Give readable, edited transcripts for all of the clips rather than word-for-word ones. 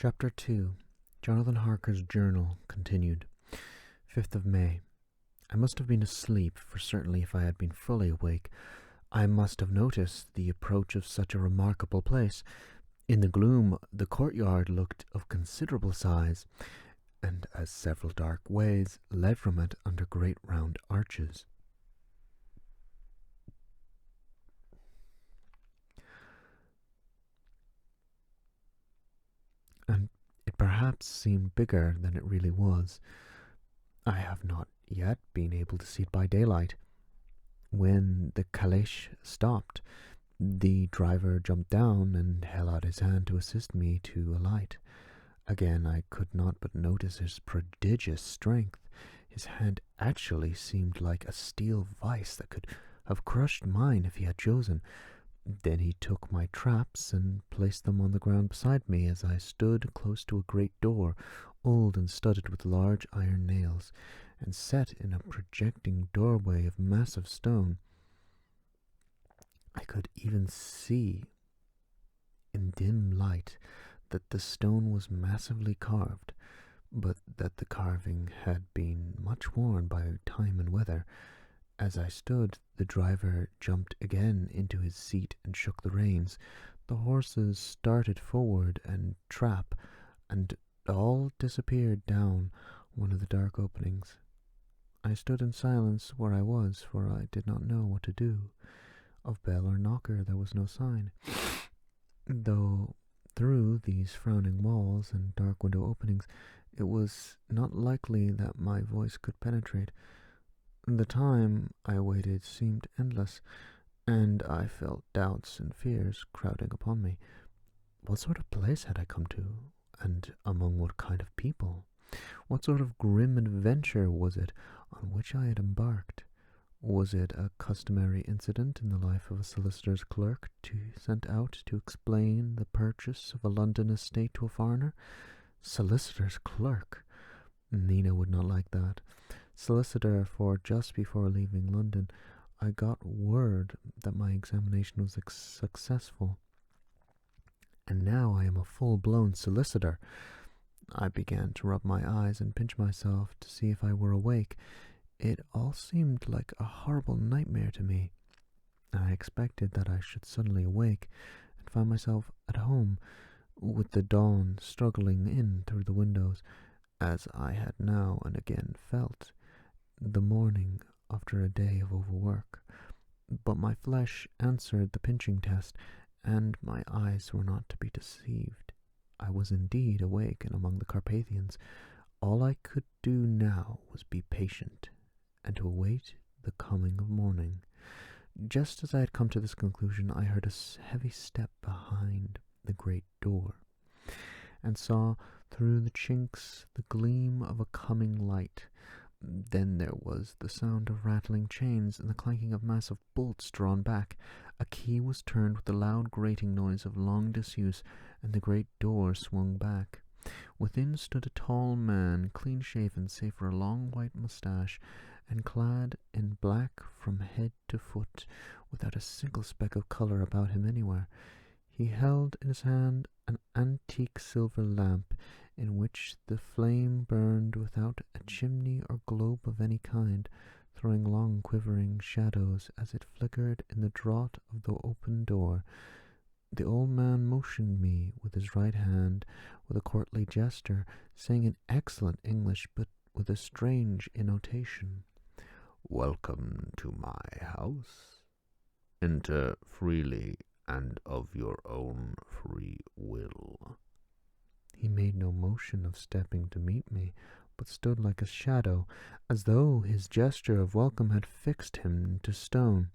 Chapter 2. Jonathan Harker's Journal continued. 5th of May. I must have been asleep, for certainly if I had been fully awake, I must have noticed the approach of such a remarkable place. In the gloom, the courtyard looked of considerable size, and as several dark ways led from it under great round arches. And it perhaps seemed bigger than it really was. I have not yet been able to see it by daylight. When the calèche stopped, the driver jumped down and held out his hand to assist me to alight. Again, I could not but notice his prodigious strength. His hand actually seemed like a steel vice that could have crushed mine if he had chosen. Then he took my traps and placed them on the ground beside me as I stood close to a great door, old and studded with large iron nails, and set in a projecting doorway of massive stone. I could even see, in dim light, that the stone was massively carved, but that the carving had been much worn by time and weather. As I stood, the driver jumped again into his seat and shook the reins. The horses started forward, and trap, and all disappeared down one of the dark openings. I stood in silence where I was, for I did not know what to do. Of bell or knocker there was no sign, though through these frowning walls and dark window openings it was not likely that my voice could penetrate. The time I waited seemed endless, and I felt doubts and fears crowding upon me. What sort of place had I come to, and among what kind of people? What sort of grim adventure was it on which I had embarked? Was it a customary incident in the life of a solicitor's clerk sent out to explain the purchase of a London estate to a foreigner? Solicitor's clerk? Nina would not like that. Solicitor, for just before leaving London, I got word that my examination was successful, and now I am a full-blown solicitor. I began to rub my eyes and pinch myself to see if I were awake. It all seemed like a horrible nightmare to me. I expected that I should suddenly awake and find myself at home, with the dawn struggling in through the windows, as I had now and again felt the morning after a day of overwork. But my flesh answered the pinching test, and my eyes were not to be deceived. I was indeed awake and among the Carpathians. All I could do now was be patient, and to await the coming of morning. Just as I had come to this conclusion, I heard a heavy step behind the great door, and saw through the chinks the gleam of a coming light. Then there was the sound of rattling chains and the clanking of massive bolts drawn back. A key was turned with the loud grating noise of long disuse, and the great door swung back. Within stood a tall man, clean-shaven save for a long white moustache, and clad in black from head to foot, without a single speck of colour about him anywhere. He held in his hand an antique silver lamp, in which the flame burned without a chimney or globe of any kind, throwing long quivering shadows as it flickered in the draught of the open door. The old man motioned me with his right hand with a courtly gesture, saying in excellent English, but with a strange intonation, "Welcome to my house. Enter freely and of your own free will." He made no motion of stepping to meet me, but stood like a shadow, as though his gesture of welcome had fixed him into stone.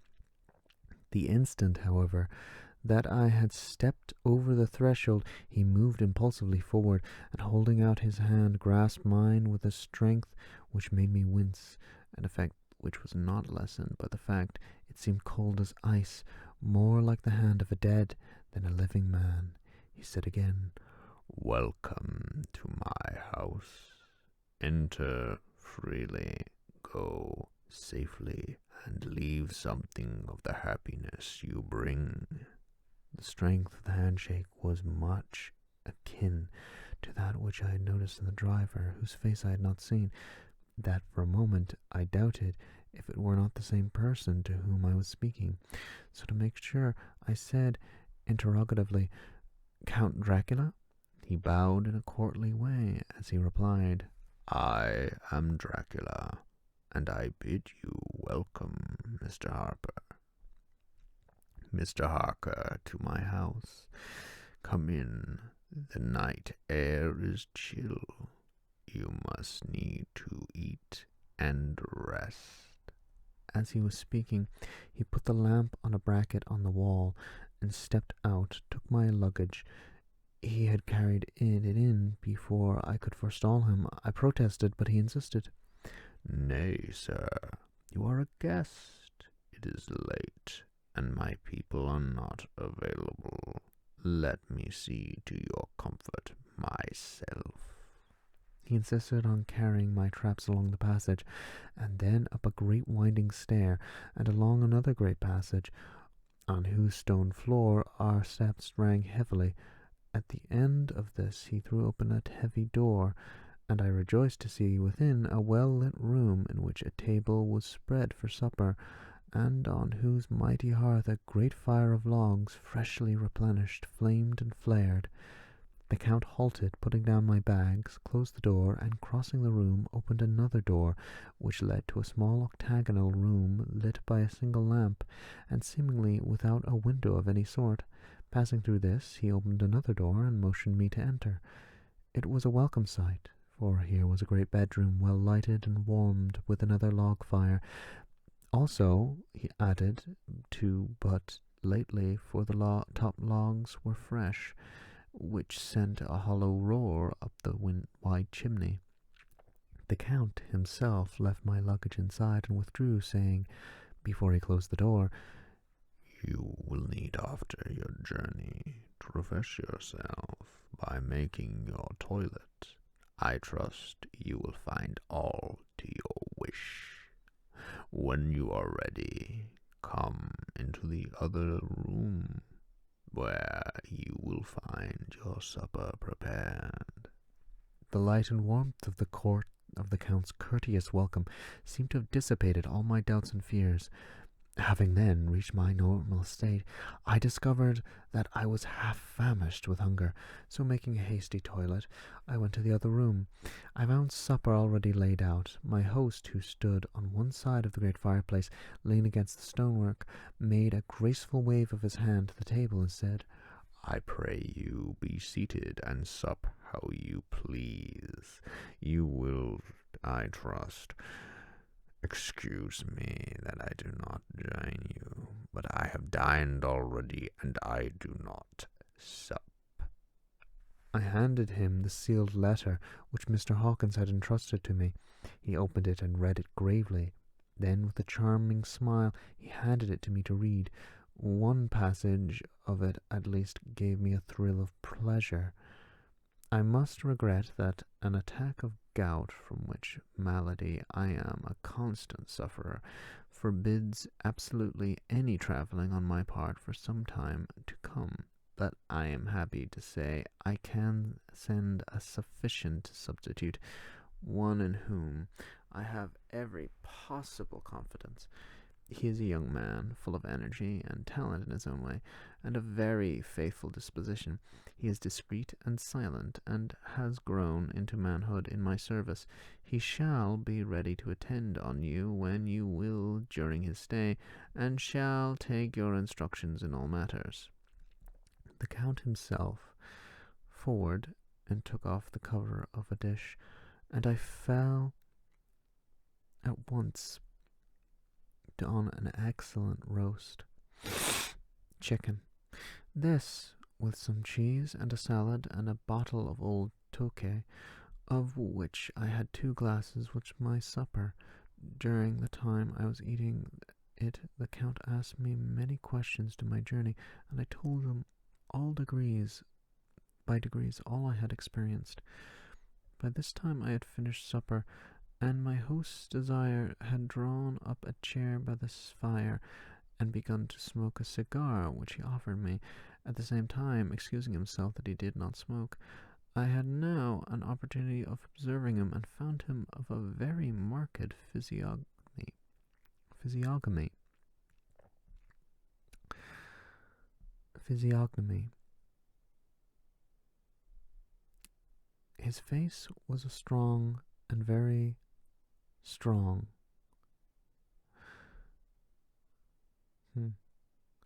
The instant, however, that I had stepped over the threshold, he moved impulsively forward, and holding out his hand, grasped mine with a strength which made me wince, an effect which was not lessened by the fact it seemed cold as ice, more like the hand of a dead than a living man. He said again, "Welcome to my house. Enter freely, go safely, and leave something of the happiness you bring." The strength of the handshake was much akin to that which I had noticed in the driver, whose face I had not seen, that for a moment I doubted if it were not the same person to whom I was speaking. So to make sure, I said interrogatively, "Count Dracula?" He bowed in a courtly way as he replied, "I am Dracula, and I bid you welcome, Mr. Harker, to my house. Come in, the night air is chill. You must need to eat and rest." As he was speaking, he put the lamp on a bracket on the wall and stepped out, took my luggage. He had carried it in before I could forestall him. I protested, but he insisted. "Nay, sir, you are a guest. It is late, and my people are not available. Let me see to your comfort myself." He insisted on carrying my traps along the passage, and then up a great winding stair, and along another great passage, on whose stone floor our steps rang heavily. At the end of this he threw open a heavy door, and I rejoiced to see within a well-lit room in which a table was spread for supper, and on whose mighty hearth a great fire of logs, freshly replenished, flamed and flared. The Count halted, putting down my bags, closed the door, and crossing the room opened another door, which led to a small octagonal room lit by a single lamp, and seemingly without a window of any sort. Passing through this, he opened another door and motioned me to enter. It was a welcome sight, for here was a great bedroom, well lighted and warmed with another log fire. Also, he added, to but lately, for the top logs were fresh, which sent a hollow roar up the wide chimney. The Count himself left my luggage inside and withdrew, saying, before he closed the door, "You will need after your journey to refresh yourself by making your toilet. I trust you will find all to your wish. When you are ready, come into the other room, where you will find your supper prepared." The light and warmth of the court of the Count's courteous welcome seemed to have dissipated all my doubts and fears. Having then reached my normal state, I discovered that I was half famished with hunger, so making a hasty toilet, I went to the other room. I found supper already laid out. My host, who stood on one side of the great fireplace, leaning against the stonework, made a graceful wave of his hand to the table and said, "I pray you be seated and sup how you please. You will, I trust, excuse me that I do not join you, but I have dined already, and I do not sup." I handed him the sealed letter which Mr. Hawkins had entrusted to me. He opened it and read it gravely. Then, with a charming smile, he handed it to me to read. One passage of it at least gave me a thrill of pleasure. I must regret that an attack of gout, from which malady I am a constant sufferer, forbids absolutely any travelling on my part for some time to come. But I am happy to say I can send a sufficient substitute, one in whom I have every possible confidence. He is a young man, full of energy and talent in his own way, and of very faithful disposition. He is discreet and silent, and has grown into manhood in my service. He shall be ready to attend on you when you will during his stay, and shall take your instructions in all matters. The Count himself forward and took off the cover of a dish, and I fell at once on an excellent roast chicken. This, with some cheese and a salad and a bottle of old Tokay, of which I had 2 glasses, was my supper. During the time I was eating it, the Count asked me many questions to my journey, and I told him by degrees all I had experienced. By this time I had finished supper, and my host's desire had drawn up a chair by the fire and begun to smoke a cigar which he offered me, at the same time excusing himself that he did not smoke. I had now an opportunity of observing him and found him of a very marked physiognomy. His face was a strong and very strong.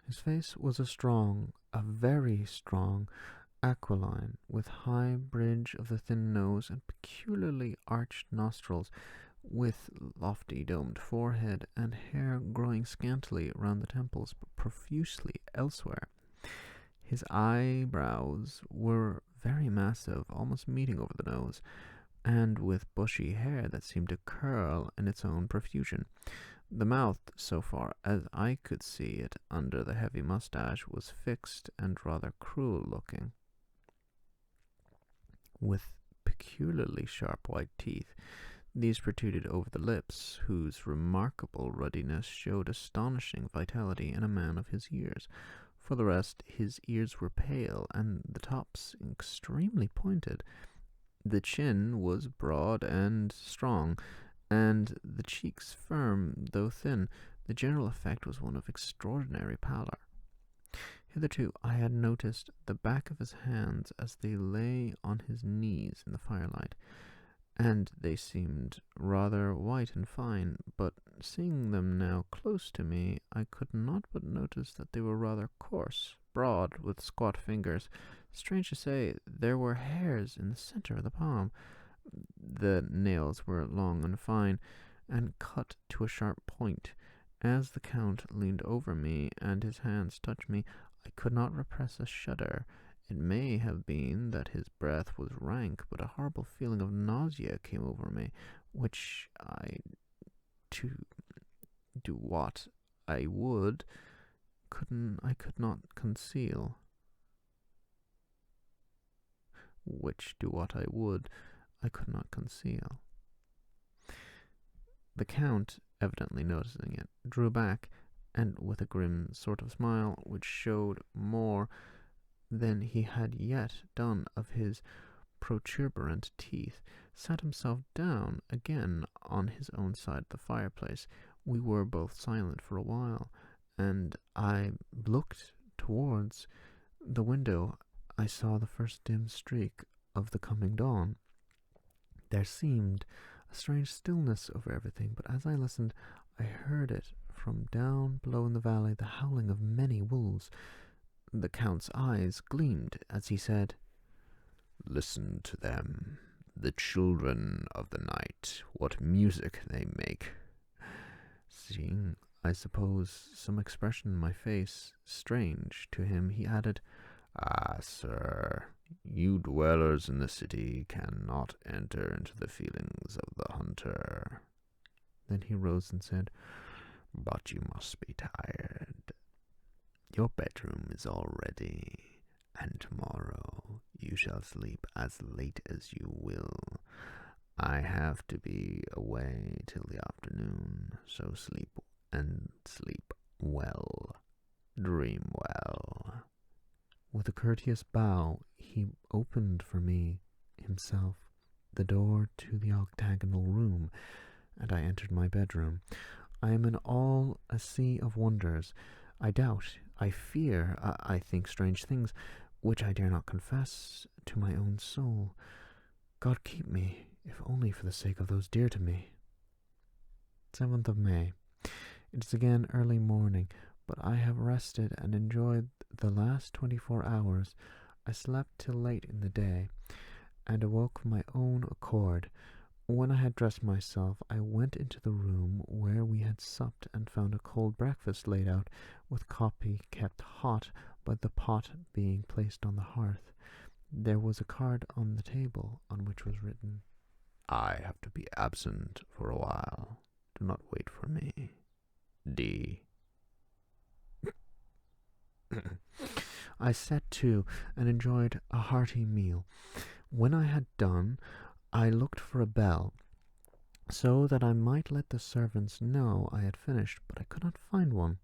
His face was a very strong aquiline, with high bridge of the thin nose and peculiarly arched nostrils, with lofty domed forehead and hair growing scantily round the temples, but profusely elsewhere. His eyebrows were very massive, almost meeting over the nose, and with bushy hair that seemed to curl in its own profusion. The mouth, so far as I could see it under the heavy moustache, was fixed and rather cruel-looking, with peculiarly sharp white teeth. These protruded over the lips, whose remarkable ruddiness showed astonishing vitality in a man of his years. For the rest, his ears were pale, and the tops extremely pointed. The chin was broad and strong, and the cheeks firm, though thin. The general effect was one of extraordinary pallor. Hitherto I had noticed the back of his hands as they lay on his knees in the firelight, and they seemed rather white and fine, but seeing them now close to me, I could not but notice that they were rather coarse, broad, with squat fingers. Strange to say, there were hairs in the centre of the palm. The nails were long and fine, and cut to a sharp point. As the Count leaned over me, and his hands touched me, I could not repress a shudder. It may have been that his breath was rank, but a horrible feeling of nausea came over me, which I, to do what I would, I could not conceal. Which, do what I would, I could not conceal. The Count, evidently noticing it, drew back, and with a grim sort of smile, which showed more than he had yet done of his protuberant teeth, sat himself down again on his own side of the fireplace. We were both silent for a while, and I looked towards the window. I saw the first dim streak of the coming dawn. There seemed a strange stillness over everything, but as I listened, I heard it from down below in the valley, the howling of many wolves. The Count's eyes gleamed as he said, "Listen to them, the children of the night, what music they make." Seeing, I suppose, some expression in my face strange to him, he added, "Ah, sir, you dwellers in the city cannot enter into the feelings of the hunter." Then he rose and said, "But you must be tired. Your bedroom is all ready, and tomorrow you shall sleep as late as you will. I have to be away till the afternoon, so sleep and sleep well. Dream well." With a courteous bow, he opened for me himself the door to the octagonal room, and I entered my bedroom. I am in all a sea of wonders. I doubt, I fear, I think strange things, which I dare not confess to my own soul. God keep me, if only for the sake of those dear to me. 7th of May. It is again early morning, but I have rested and enjoyed the last 24 hours. I slept till late in the day, and awoke of my own accord. When I had dressed myself, I went into the room where we had supped, and found a cold breakfast laid out, with coffee kept hot by the pot being placed on the hearth. There was a card on the table, on which was written, "I have to be absent for a while. Do not wait for me. D." I set to and enjoyed a hearty meal. When I had done, I looked for a bell, so that I might let the servants know I had finished, but I could not find one.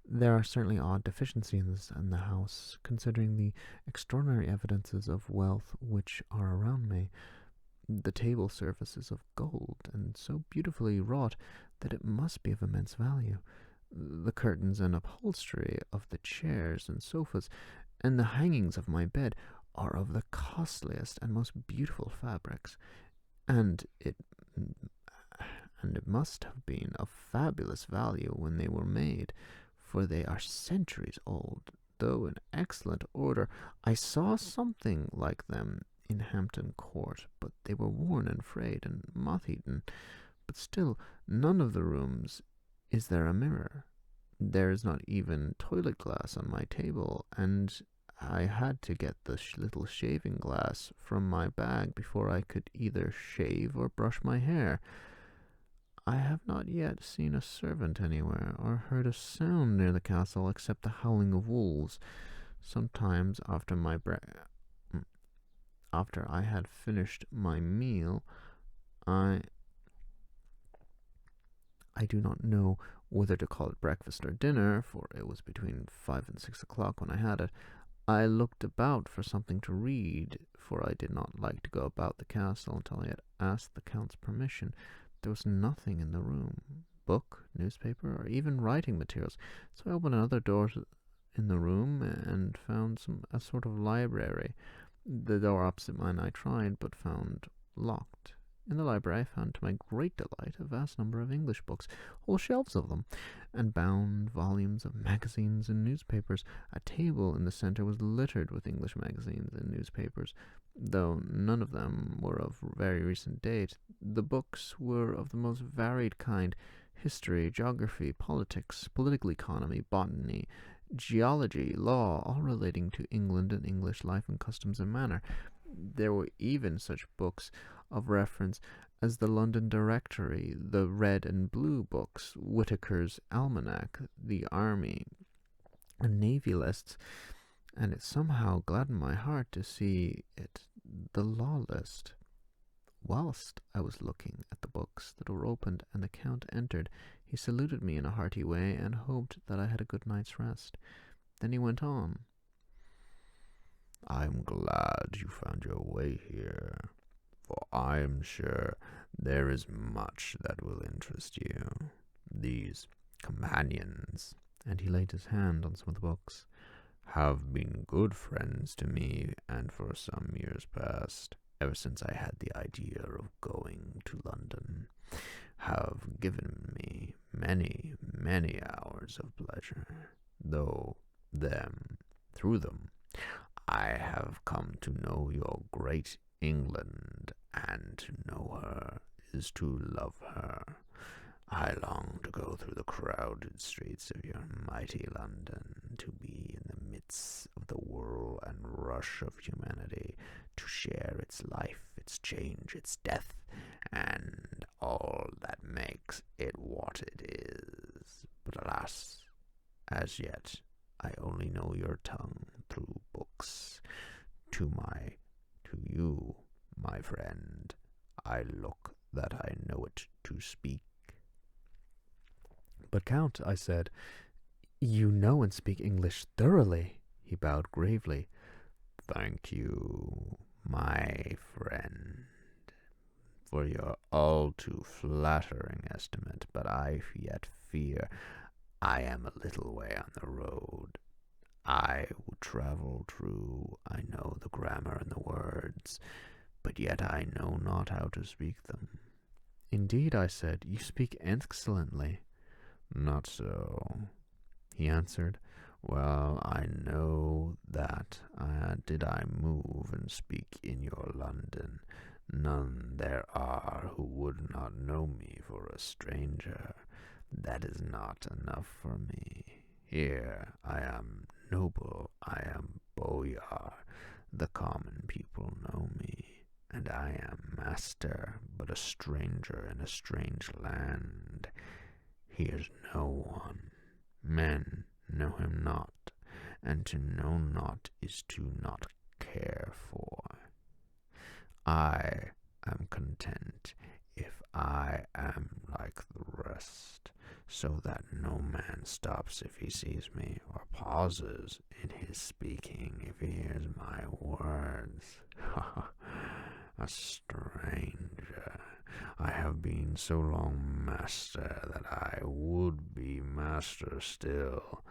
There are certainly odd deficiencies in the house, considering the extraordinary evidences of wealth which are around me. The table surface is of gold, and so beautifully wrought that it must be of immense value. The curtains and upholstery of the chairs and sofas, and the hangings of my bed, are of the costliest and most beautiful fabrics, and it must have been of fabulous value when they were made, for they are centuries old, though in excellent order. I saw something like them in Hampton Court, but they were worn and frayed and moth-eaten. But still, none of the rooms is there a mirror. There is not even toilet glass on my table, and I had to get the little shaving glass from my bag before I could either shave or brush my hair. I have not yet seen a servant anywhere, or heard a sound near the castle except the howling of wolves. Sometimes after I had finished my meal, I do not know whether to call it breakfast or dinner, for it was between 5 and 6 o'clock when I had it. I looked about for something to read, for I did not like to go about the castle until I had asked the Count's permission. There was nothing in the room, book, newspaper, or even writing materials, so I opened another door in the room and found a sort of library. The door opposite mine I tried, but found locked. In the library I found, to my great delight, a vast number of English books, whole shelves of them, and bound volumes of magazines and newspapers. A table in the centre was littered with English magazines and newspapers, though none of them were of very recent date. The books were of the most varied kind: history, geography, politics, political economy, botany, geology, law, all relating to England and English life and customs and manner. There were even such books of reference as the London Directory, the Red and Blue books, Whitaker's Almanac, the Army and Navy lists, and it somehow gladdened my heart to see it, the law list. Whilst I was looking at the books, the door opened, and the Count entered. He saluted me in a hearty way, and hoped that I had a good night's rest. Then he went on. "I'm glad you found your way here, for I'm sure there is much that will interest you. These companions," and he laid his hand on some of the books, "have been good friends to me, and for some years past, ever since I had the idea of going to London, have given me many, many hours of pleasure, through them, I have come to know your great England, and to know her is to love her. I long to go through the crowded streets of your mighty London, to be in the midst of the whirl and rush of humanity, to share its life, its change, its death, and all that makes it what it is. But alas, as yet I only know your tongue through books. To you, my friend, I look that I know it to speak." "But, Count," I said, "you know and speak English thoroughly." He bowed gravely. "Thank you, my friend, for your all too flattering estimate, but I yet fear I am a little way on the road. I who travel true, I know the grammar and the words, but yet I know not how to speak them." "Indeed," I said, "you speak excellently." "Not so," he answered. "Well, I know that, did I move and speak in your London, none there are who would not know me for a stranger. That is not enough for me. Here I am noble, I am boyar, the common people know me, and I am master, but a stranger in a strange land. Here's no one. Men know him not, and to know not is to not care for. I am content if I am like the rest, so that no man stops if he sees me, or pauses in his speaking if he hears my words. A stranger. I have been so long master that I would be master still,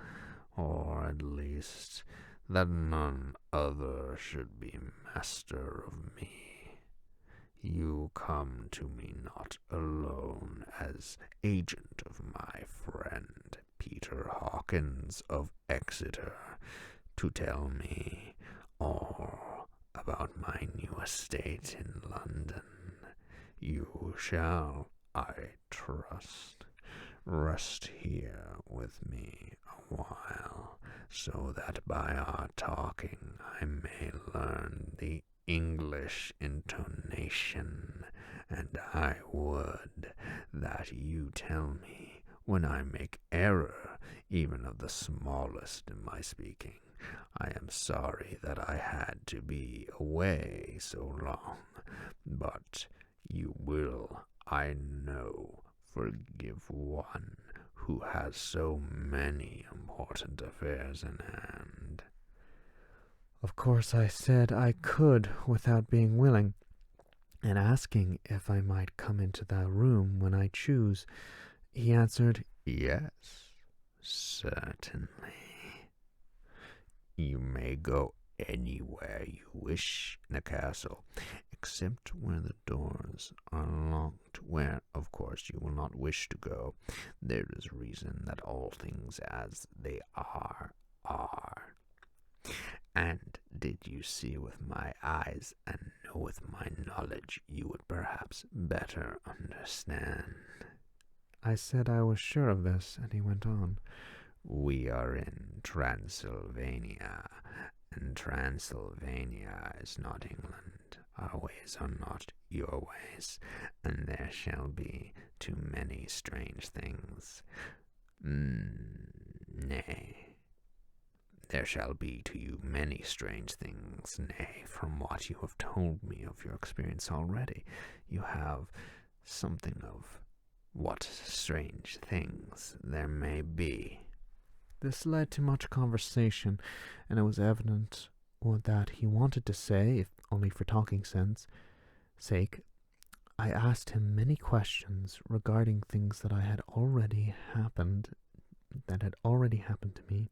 or at least that none other should be master of me. You come to me not alone as agent of my friend Peter Hawkins of Exeter to tell me all about my new estate in London. You shall, I trust, rest here with me a while, so that by our talking I may learn the English intonation, and I would that you tell me when I make error, even of the smallest in my speaking. I am sorry that I had to be away so long, but you will, I know, forgive one who has so many important affairs in hand. Of course, I said I could without being willing, and asking if I might come into that room when I choose. He answered, Yes, certainly. You may go anywhere you wish in the castle, except where the doors are locked, where, of course, you will not wish to go. There is reason that all things as they are. And did you see with my eyes and know with my knowledge, you would perhaps better understand. I said I was sure of this, and he went on. We are in Transylvania, and Transylvania is not England. Our ways are not your ways, and there shall be too many strange things. Nay, there shall be to you many strange things. Nay, from what you have told me of your experience already, you have something of what strange things there may be. This led to much conversation, and it was evident what that he wanted to say, if only for talking sense sake. I asked him many questions regarding things that had already happened to me.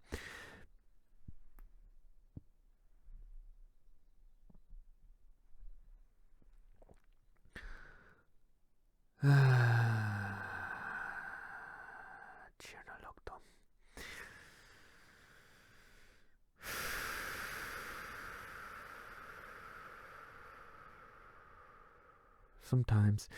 Sometimes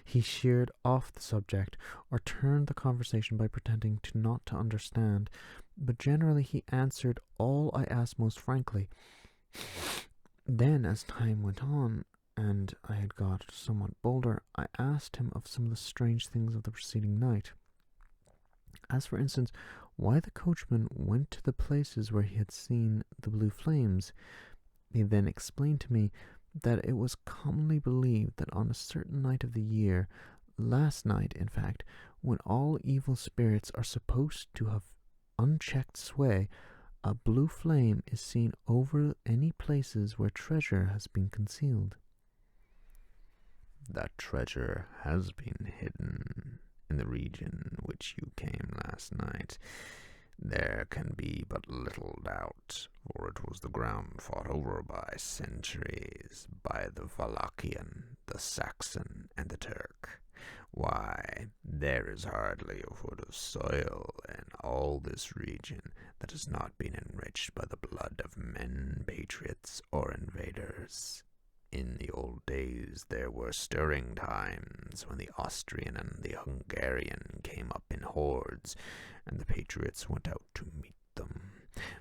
he sheered off the subject or turned the conversation by pretending not to understand, but generally he answered all I asked most frankly. Then, as time went on, and I had got somewhat bolder, I asked him of some of the strange things of the preceding night. As, for instance, why the coachman went to the places where he had seen the blue flames. He then explained to me that it was commonly believed that on a certain night of the year, last night, in fact, when all evil spirits are supposed to have unchecked sway, a blue flame is seen over any places where treasure has been concealed. That treasure has been hidden in the region which you came last night. There can be but little doubt, for it was the ground fought over by centuries, by the Wallachian, the Saxon, and the Turk. Why, there is hardly a foot of soil in all this region that has not been enriched by the blood of men, patriots, or invaders. In the old days there were stirring times when the Austrian and the Hungarian came up in hordes, and the patriots went out to meet them,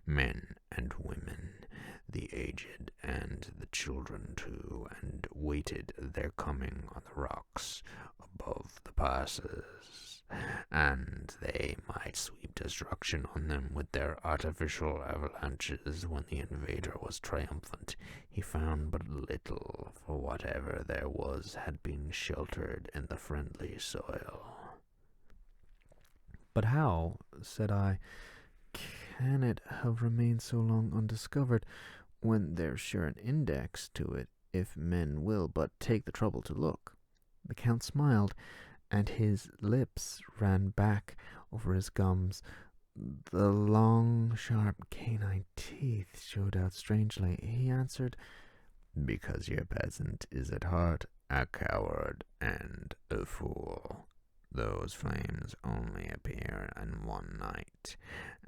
men and women, the aged and the children too, and waited their coming on the rocks above the passes, and they might sweep destruction on them with their artificial avalanches. When the invader was triumphant, he found but little, for whatever there was had been sheltered in the friendly soil. But how, said I, can it have remained so long undiscovered when there's sure an index to it if men will but take the trouble to look? The Count smiled, and his lips ran back over his gums. The long, sharp canine teeth showed out strangely. He answered, Because your peasant is at heart a coward and a fool. Those flames only appear in one night,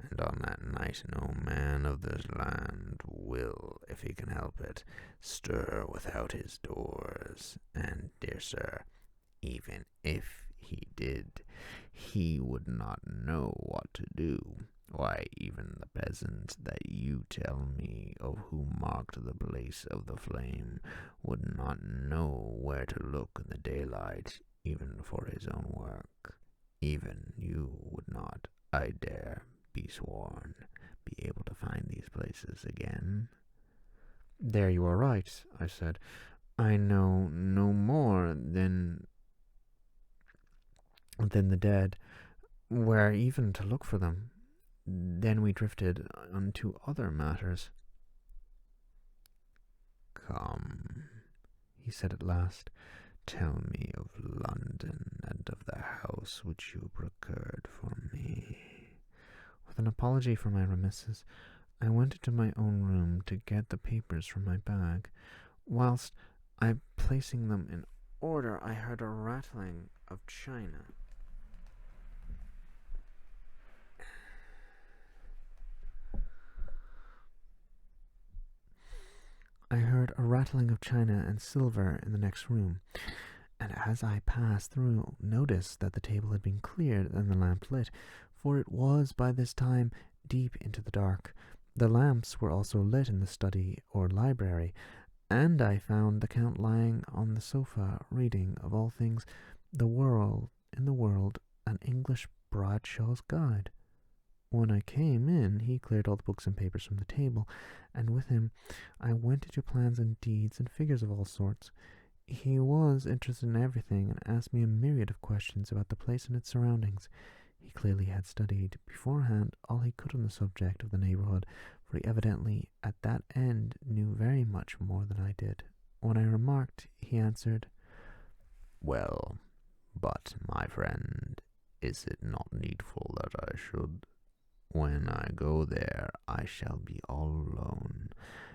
and on that night no man of this land will, if he can help it, stir without his doors. And, dear sir, even if he did, he would not know what to do. Why, even the peasant that you tell me of who marked the place of the flame would not know where to look in the daylight, even for his own work. Even you would not, I dare be sworn, be able to find these places again. There you are right, I said. I know no more than the dead where even to look for them. Then we drifted onto other matters. Come, he said at last, tell me of London and of the house which you procured for me. With an apology for my remisses, I went into my own room to get the papers from my bag. Whilst I placing them in order, I heard a rattling of china. I heard a rattling of china and silver in the next room, and as I passed through, noticed that the table had been cleared and the lamp lit, for it was by this time deep into the dark. The lamps were also lit in the study or library, and I found the Count lying on the sofa, reading, of all things, in the world, an English Bradshaw's Guide. When I came in, he cleared all the books and papers from the table, and with him I went into plans and deeds and figures of all sorts. He was interested in everything and asked me a myriad of questions about the place and its surroundings. He clearly had studied beforehand all he could on the subject of the neighbourhood, for he evidently at that end knew very much more than I did. When I remarked, he answered, Well, but, my friend, is it not needful that I should? When I go there, I shall be all alone,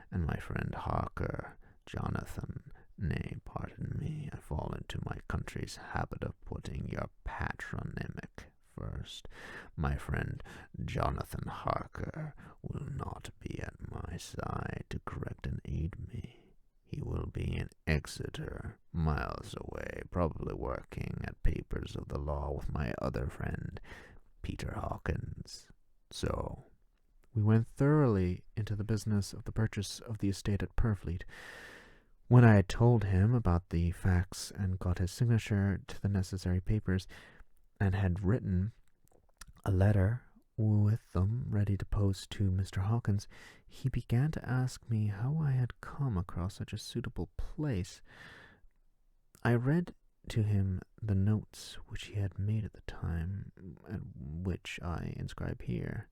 and my friend Harker, Jonathan, nay, pardon me, I fall into my country's habit of putting your patronymic first. My friend Jonathan Harker will not be at my side to correct and aid me. He will be in Exeter, miles away, probably working at papers of the law with my other friend, Peter Hawkins. So we went thoroughly into the business of the purchase of the estate at Purfleet. When I had told him about the facts and got his signature to the necessary papers, and had written a letter with them ready to post to Mr. Hawkins, he began to ask me how I had come across such a suitable place. I read to him the notes which he had made at the time, and which I inscribe here.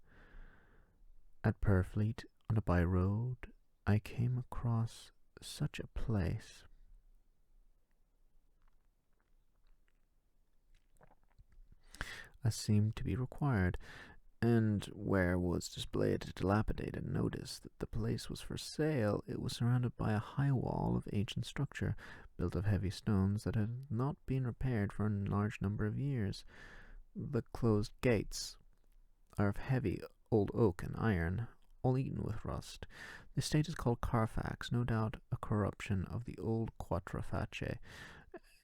At Purfleet, on a by-road, I came across such a place. As seemed to be required, and where was displayed a dilapidated notice that the place was for sale. It was surrounded by a high wall of ancient structure, built of heavy stones that had not been repaired for a large number of years. The closed gates are of heavy old oak and iron, all eaten with rust. The estate is called Carfax, no doubt a corruption of the old Quatreface,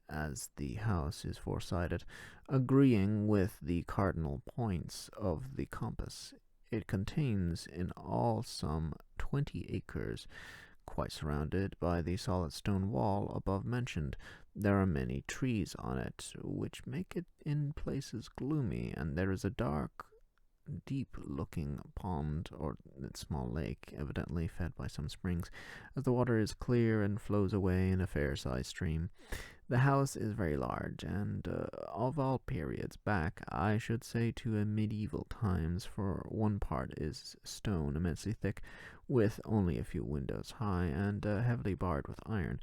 as the house is four-sided, agreeing with the cardinal points of the compass. It contains in all some 20 acres, quite surrounded by the solid stone wall above mentioned. There are many trees on it, which make it in places gloomy, and there is a dark, deep-looking pond, or small lake, evidently fed by some springs, as the water is clear and flows away in a fair-sized stream. The house is very large, and of all periods back, I should say to a medieval times, for one part is stone immensely thick, with only a few windows high, and heavily barred with iron.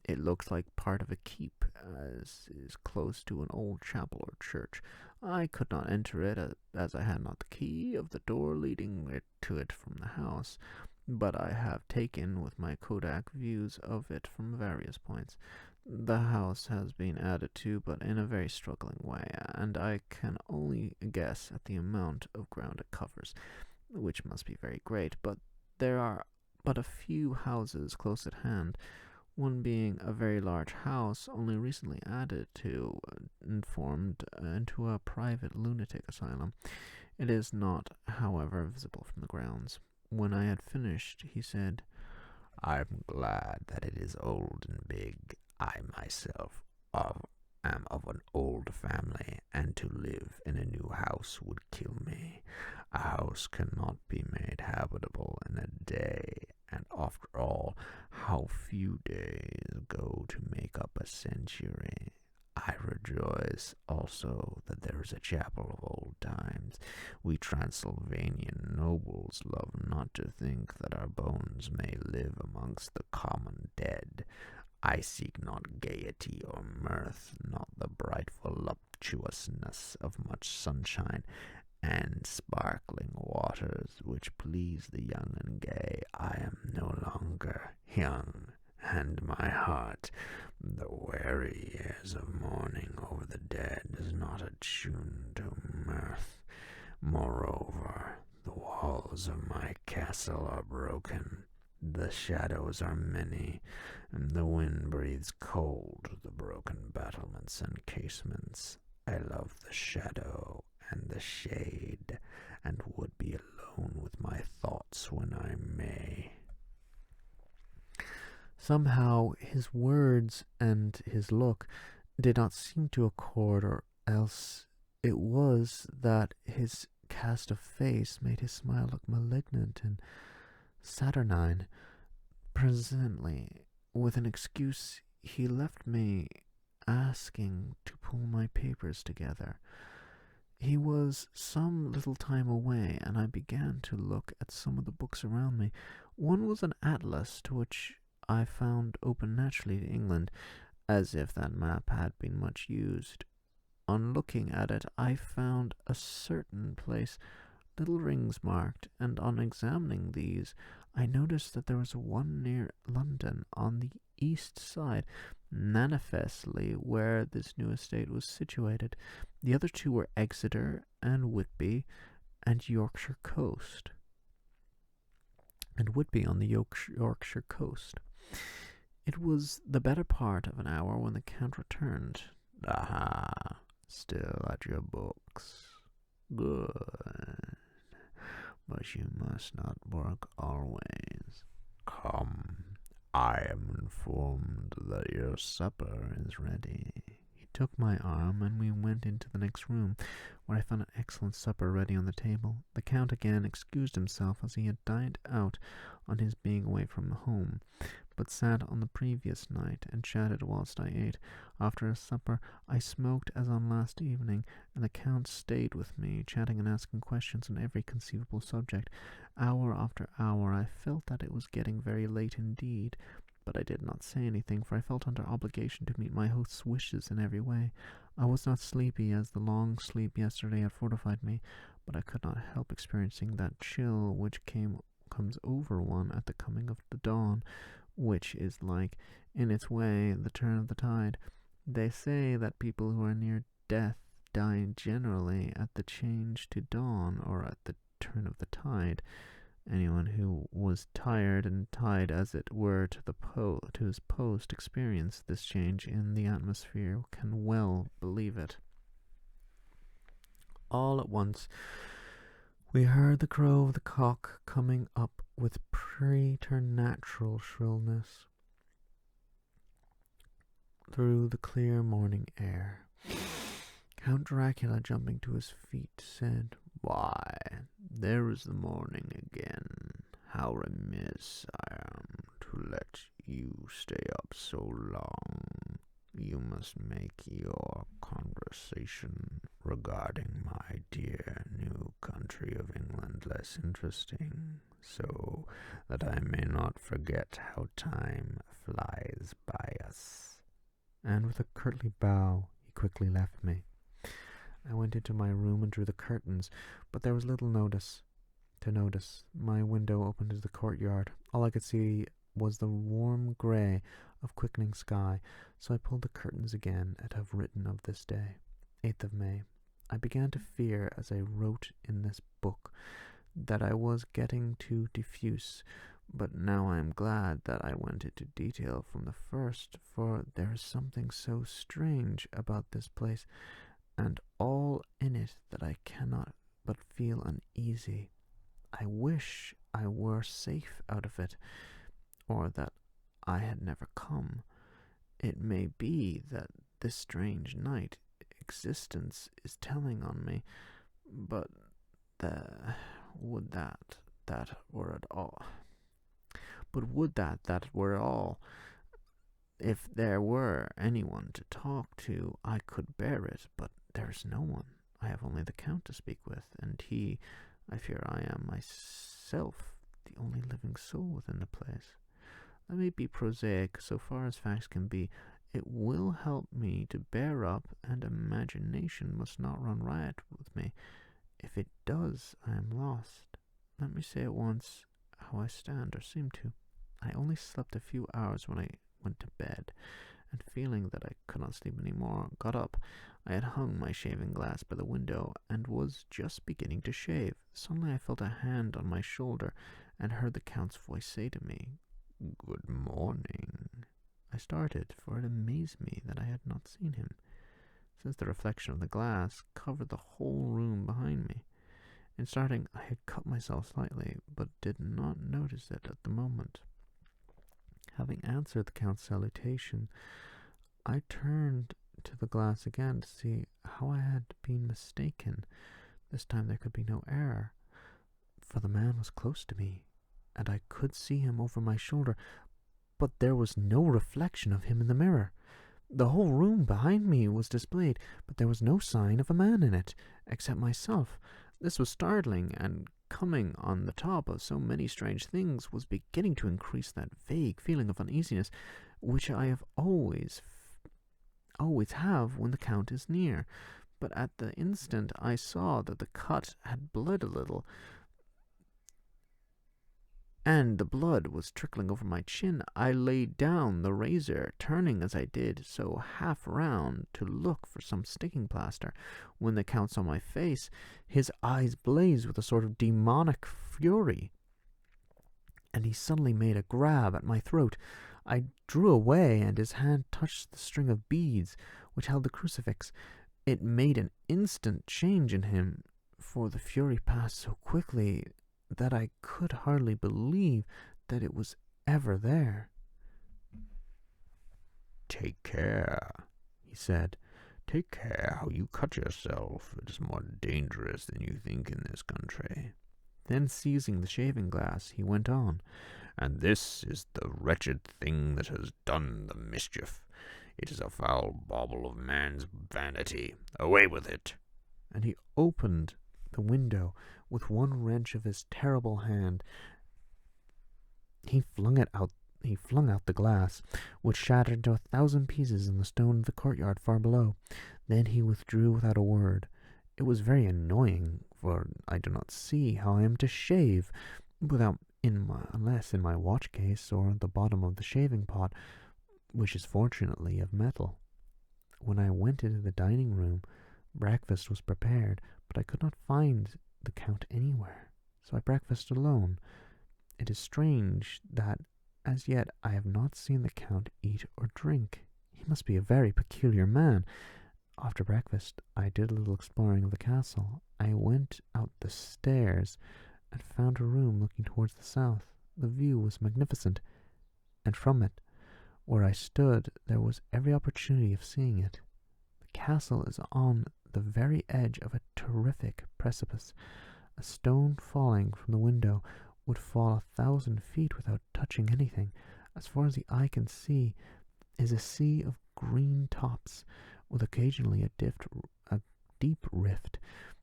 It looks like part of a keep, as is close to an old chapel or church. I could not enter it, as I had not the key of the door leading to it from the house, but I have taken with my kodak views of it from various points. The house has been added to, but in a very struggling way, and I can only guess at the amount of ground it covers, which must be very great, but there are but a few houses close at hand, one being a very large house only recently added to and formed into a private lunatic asylum. It is not, however, visible from the grounds. When I had finished, he said, I'm glad that it is old and big. I myself am of an old family, and to live in a new house would kill me. A house cannot be made habitable in a day, and after all, how few days go to make up a century. I rejoice also that there is a chapel of old times. We Transylvanian nobles love not to think that our bones may live amongst the common dead. I seek not gaiety or mirth, not the bright voluptuousness of much sunshine and sparkling waters which please the young and gay. I am no longer young, and my heart, the weary years of mourning over the dead, is not attuned to mirth. Moreover, the walls of my castle are broken. The shadows are many, and the wind breathes cold the broken battlements and casements. I love the shadow and the shade, and would be alone with my thoughts when I may. Somehow his words and his look did not seem to accord, or else it was that his cast of face made his smile look malignant and saturnine. Presently, with an excuse, he left me, asking to pull my papers together. He was some little time away, and I began to look at some of the books around me. One was an atlas, to which I found open naturally to England, as if that map had been much used. On looking at it, I found a certain place little rings marked, and on examining these, I noticed that there was one near London on the east side, manifestly where this new estate was situated. The other two were Exeter and Whitby, and Yorkshire coast. And Whitby on the Yorkshire coast. It was the better part of an hour when the Count returned. Aha, still at your books. Good. But you must not work always. Come, I am informed that your supper is ready. He took my arm, and we went into the next room, where I found an excellent supper ready on the table. The Count again excused himself, as he had dined out on his being away from home, but sat on the previous night and chatted whilst I ate. After supper I smoked as on last evening, and the Count stayed with me, chatting and asking questions on every conceivable subject. Hour after hour I felt that it was getting very late indeed, but I did not say anything, for I felt under obligation to meet my host's wishes in every way. I was not sleepy, as the long sleep yesterday had fortified me, but I could not help experiencing that chill which comes over one at the coming of the dawn, which is like, in its way, the turn of the tide. They say that people who are near death die generally at the change to dawn, or at the turn of the tide. Anyone who was tired and tied, as it were, to his post experienced this change in the atmosphere can well believe it. All at once we heard the crow of the cock coming up with preternatural shrillness through the clear morning air. Count Dracula, jumping to his feet, said, "Why, there is the morning again. How remiss I am to let you stay up so long. you must make your conversation regarding my dear new country of England less interesting, so that I may not forget how time flies by us." And with a courtly bow, he quickly left me. I went into my room and drew the curtains, but there was little to notice. My window opened to the courtyard. All I could see was the warm grey of quickening sky, so I pulled the curtains again and have written of this day, 8th of May. I began to fear, as I wrote in this book, that I was getting too diffuse, but now I am glad that I went into detail from the first, for there is something so strange about this place, and all in it, that I cannot but feel uneasy. I wish I were safe out of it, or that I had never come. It may be that this strange night existence is telling on me, but would that were at all. But would that were all. If there were anyone to talk to, I could bear it, but there is no one. I have only the Count to speak with, and he, I fear I am myself, the only living soul within the place. Let me be prosaic so far as facts can be. It will help me to bear up, and imagination must not run riot with me. If it does, I am lost. Let me say at once how I stand, or seem to. I only slept a few hours when I went to bed, and feeling that I could not sleep any more, got up. I had hung my shaving glass by the window, and was just beginning to shave. Suddenly I felt a hand on my shoulder, and heard the Count's voice say to me, "Good morning." I started, for it amazed me that I had not seen him, since the reflection of the glass covered the whole room behind me. In starting, I had cut myself slightly, but did not notice it at the moment. Having answered the Count's salutation, I turned to the glass again to see how I had been mistaken. This time there could be no error, for the man was close to me, and I could see him over my shoulder, but there was no reflection of him in the mirror. The whole room behind me was displayed, but there was no sign of a man in it, except myself. This was startling, and coming on the top of so many strange things, was beginning to increase that vague feeling of uneasiness which I have always have when the Count is near. But at the instant I saw that the cut had bled a little, and the blood was trickling over my chin, I laid down the razor, turning as I did so half round to look for some sticking plaster. When the Count saw my face, his eyes blazed with a sort of demonic fury, and he suddenly made a grab at my throat. I drew away, and his hand touched the string of beads which held the crucifix. It made an instant change in him, for the fury passed so quickly that I could hardly believe that it was ever there. "Take care," he said. "Take care how you cut yourself. It is more dangerous than you think in this country." Then, seizing the shaving glass, he went on, "And this is the wretched thing that has done the mischief. It is a foul bauble of man's vanity. Away with it." And he opened the window with one wrench of his terrible hand. He flung out the glass, which shattered into 1,000 pieces in the stone of the courtyard far below. Then he withdrew without a word. It was very annoying, for I do not see how I am to shave unless in my watch case or the bottom of the shaving pot, which is fortunately of metal. When I went into the dining room, breakfast was prepared, but I could not find the Count anywhere, so I breakfasted alone. It is strange that as yet I have not seen the Count eat or drink. He must be a very peculiar man. After breakfast, I did a little exploring of the castle. I went out the stairs and found a room looking towards the south. The view was magnificent, and from it, where I stood, there was every opportunity of seeing it. The castle is on the very edge of a terrific precipice. A stone falling from the window would fall 1,000 feet without touching anything. As far as the eye can see is a sea of green tops, with occasionally a deep rift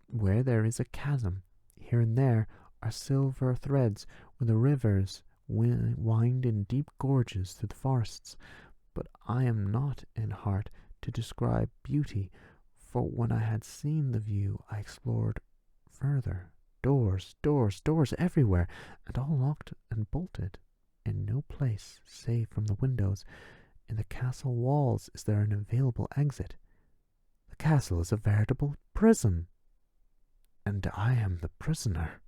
where there is a chasm. Here and there are silver threads where the rivers wind in deep gorges through the forests. But I am not in heart to describe beauty, for when I had seen the view, I explored further. Doors, doors, doors everywhere, and all locked and bolted. In no place, save from the windows, in the castle walls is there an available exit. The castle is a veritable prison, and I am the prisoner.